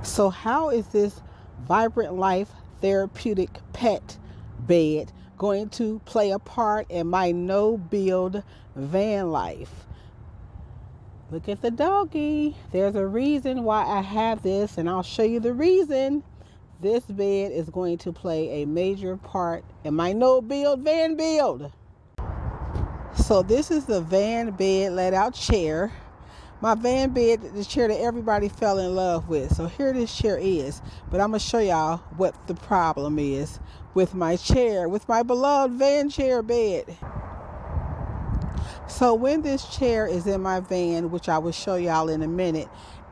So how is this Vibrant Life therapeutic pet bed going to play a part in my no-build van life? Look at the doggy. There's a reason why I have this, and I'll show you the reason. This bed is going to play a major part in my no-build van build. So this is the van bed let-out chair. My van bed, the chair that everybody fell in love with. So here this chair is. But I'm going to show y'all what the problem is with my chair, with my beloved van chair bed. So when this chair is in my van, which I will show y'all in a minute,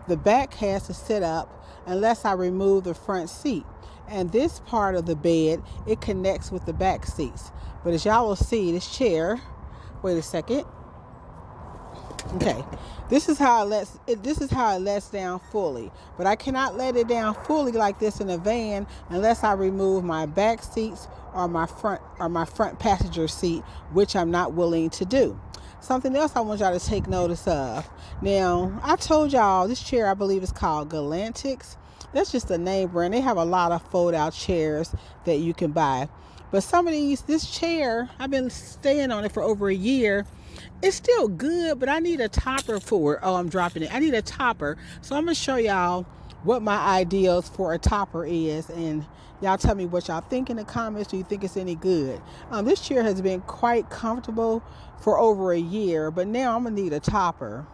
the back has to sit up unless I remove the front seat. And this part of the bed, it connects with the back seats. But as y'all will see, this chair, wait a second. Okay, this is how it lets down fully, but I cannot let it down fully like this in a van unless I remove my back seats or my front passenger seat, which I'm not willing to do. Something else I want y'all to take notice of. Now, I told y'all this chair, I believe, is called Galantics. That's just a name brand. They have a lot of fold-out chairs that you can buy. But some of these, this chair, I've been staying on it for over a year. It's still good, but I need a topper for it. Oh, I'm dropping it. I need a topper. So I'm going to show y'all what my ideals for a topper is. And y'all tell me what y'all think in the comments. Do you think it's any good? This chair has been quite comfortable for over a year, but now I'm going to need a topper.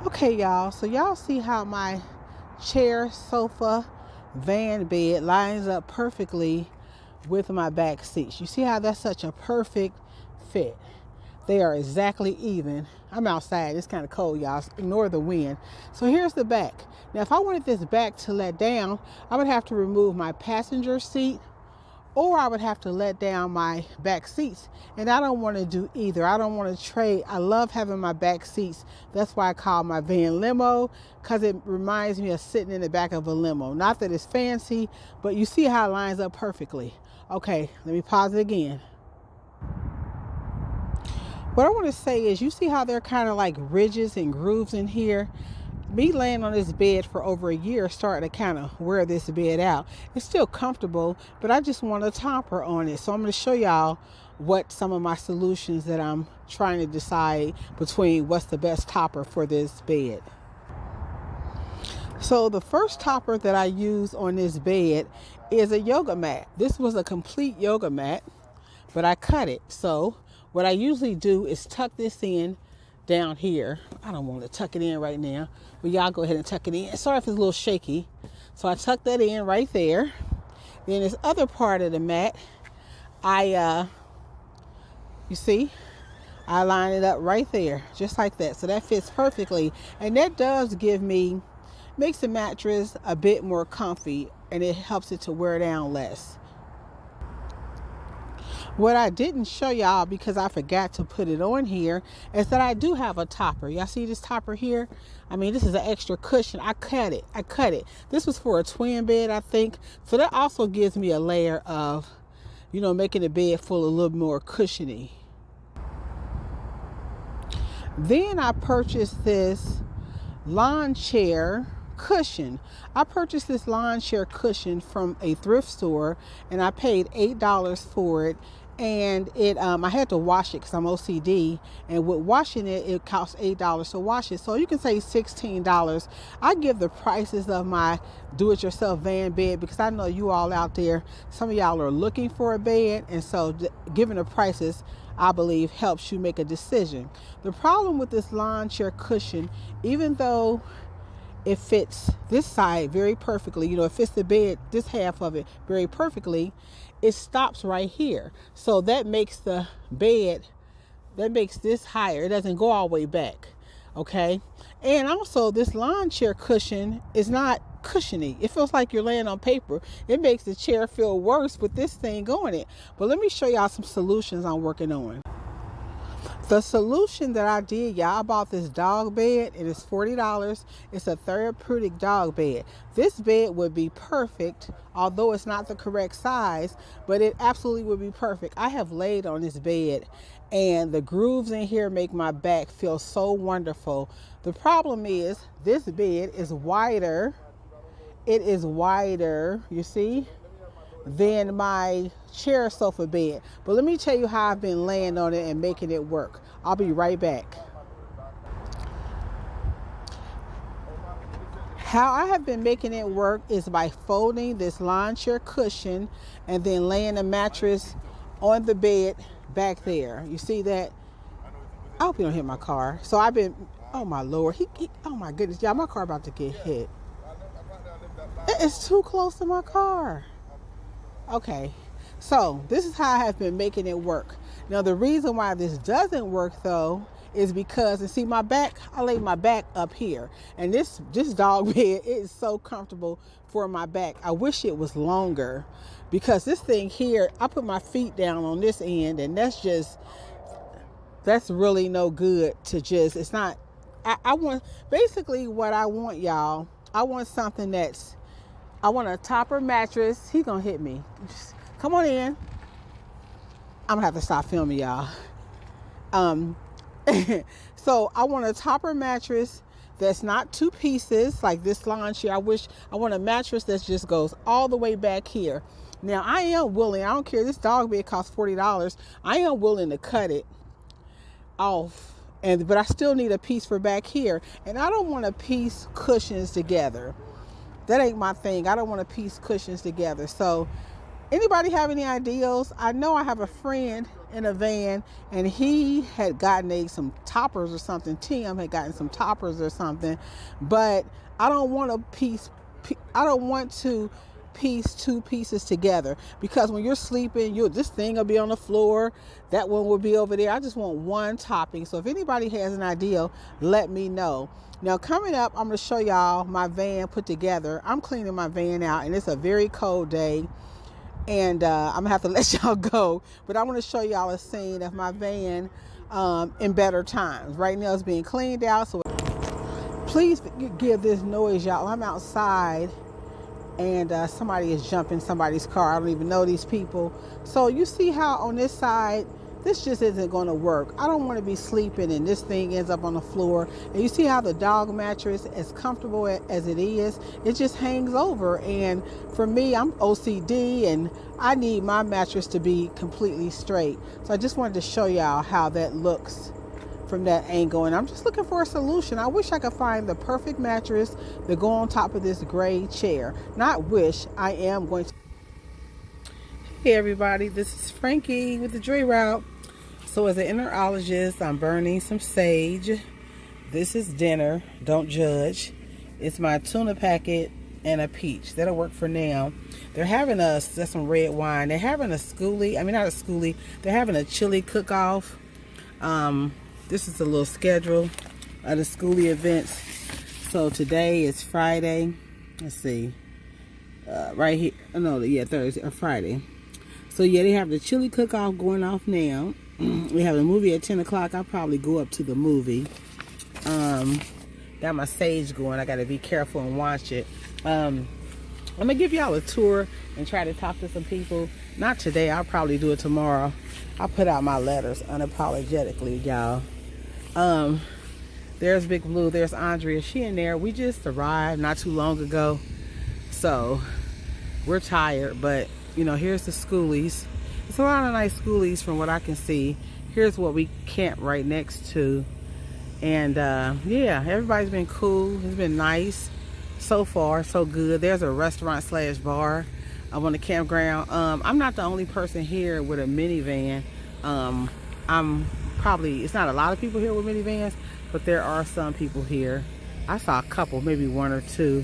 Okay, y'all. So y'all see how my chair, sofa, van bed lines up perfectly with my back seats. You see how that's such a perfect fit? They are exactly even. I'm outside. It's kind of cold, y'all. Ignore the wind. So here's the back. Now, if I wanted this back to let down, I would have to remove my passenger seat, or I would have to let down my back seats. And I don't want to do either. I don't want to trade. I love having my back seats. That's why I call my van limo, because it reminds me of sitting in the back of a limo. Not that it's fancy, but you see how it lines up perfectly. Okay, let me pause it again. What I want to say is, you see how they're kind of like ridges and grooves in here? Me laying on this bed for over a year started to kind of wear this bed out. It's still comfortable, but I just want a topper on it. So I'm going to show y'all what some of my solutions that I'm trying to decide between what's the best topper for this bed. So the first topper that I use on this bed is a yoga mat. This was a complete yoga mat, but I cut it. So what I usually do is tuck this in down here. I don't want to tuck it in right now, but y'all go ahead and tuck it in. Sorry if it's a little shaky. So I tuck that in right there. Then this other part of the mat, you see, I line it up right there, just like that. So that fits perfectly. And that does makes the mattress a bit more comfy, and it helps it to wear down less. What I didn't show y'all, because I forgot to put it on here, is that I do have a topper. Y'all see this topper here? I mean, this is an extra cushion. I cut it. This was for a twin bed, I think. So that also gives me a layer of, making the bed feel a little more cushiony. Then I purchased this lawn chair cushion. I purchased this lawn chair cushion from a thrift store, and I paid $8 for it. And I had to wash it because I'm OCD, and with washing it, it costs $8 to wash it. So you can say $16. I give the prices of my do-it-yourself van bed because I know you all out there, some of y'all are looking for a bed, and so giving the prices, I believe, helps you make a decision. The problem with this lawn chair cushion, even though it fits this side very perfectly, it fits the bed, this half of it very perfectly, it stops right here. So that makes the bed, that makes this higher. It doesn't go all the way back. Okay. And also this lawn chair cushion is not cushiony. It feels like you're laying on paper. It makes the chair feel worse with this thing on it. But let me show y'all some solutions I'm working on. The solution that I did, y'all, I bought this dog bed. It is $40. It's a therapeutic dog bed. This bed would be perfect, although it's not the correct size, but it absolutely would be perfect. I have laid on this bed, and the grooves in here make my back feel so wonderful. The problem is this bed is wider. It is wider, you see, than my chair sofa bed. But let me tell you how I've been laying on it and making it work. I'll be right back. How I have been making it work is by folding this lawn chair cushion and then laying a mattress on the bed back there. You see that? I hope you don't hit my car. So I've been, oh my Lord, oh my goodness, y'all, my car about to get hit. It's too close to my car. Okay, so this is how I have been making it work. Now the reason why this doesn't work though is because, and see my back, I lay my back up here, and this dog bed, it is so comfortable for my back. I wish it was longer, because this thing here, I put my feet down on this end, and that's really no good to just, it's not, I want, basically what I want, y'all, I want something that's, I want a topper mattress. He's gonna hit me. Just come on in. I'm gonna have to stop filming, y'all. So I want a topper mattress that's not two pieces like this lawn chair. I want a mattress that just goes all the way back here. Now I am willing, I don't care, this dog bed costs $40. I am willing to cut it off, but I still need a piece for back here. And I don't want to piece cushions together. That ain't my thing. I don't want to piece cushions together. So anybody have any ideas? I know I have a friend in a van, and he had gotten some toppers or something. Tim had gotten some toppers or something, but I don't want to piece two pieces together, because when you're sleeping, this thing will be on the floor, that one will be over there. I just want one topping. So if anybody has an idea, let me know. Now coming up, I'm going to show y'all my van put together. I'm cleaning my van out, and it's a very cold day, and I'm gonna have to let y'all go, but I want to show y'all a scene of my van in better times. Right now it's being cleaned out, so please give this noise, y'all. I'm outside, and somebody is jumping somebody's car. I don't even know these people. So you see how on this side, this just isn't going to work. I don't want to be sleeping and this thing ends up on the floor. And you see how the dog mattress, as comfortable as it is, it just hangs over. And for me, I'm OCD, and I need my mattress to be completely straight. So I just wanted to show y'all how that looks from that angle, and I'm just looking for a solution. I wish I could find the perfect mattress to go on top of this gray chair. Not wish, I am going to. Hey everybody, this is Frankie with the Gurrrrl. So as an enterologist, I'm burning some sage. This is dinner, don't judge. It's my tuna packet and a peach. That'll work for now. They're having that's some red wine. They're having a schoolie, I mean not a schoolie, they're having a chili cook-off. This is a little schedule of the schoolie events. So today is Friday. Let's see. Right here. No, yeah, Thursday or Friday. So yeah, they have the chili cook-off going off now. We have a movie at 10 o'clock. I'll probably go up to the movie. Got my sage going. I got to be careful and watch it. I'm going to give y'all a tour and try to talk to some people. Not today. I'll probably do it tomorrow. I'll put out my letters unapologetically, y'all. There's Big Blue. There's Andrea. She in there. We just arrived not too long ago. So we're tired, but you know, here's the schoolies. It's a lot of nice schoolies from what I can see. Here's what we camp right next to. And yeah, everybody's been cool. It's been nice. So far, so good. There's a restaurant slash bar on the campground. I'm not the only person here with a minivan. It's not a lot of people here with minivans, but there are some people here. I saw a couple, maybe one or two.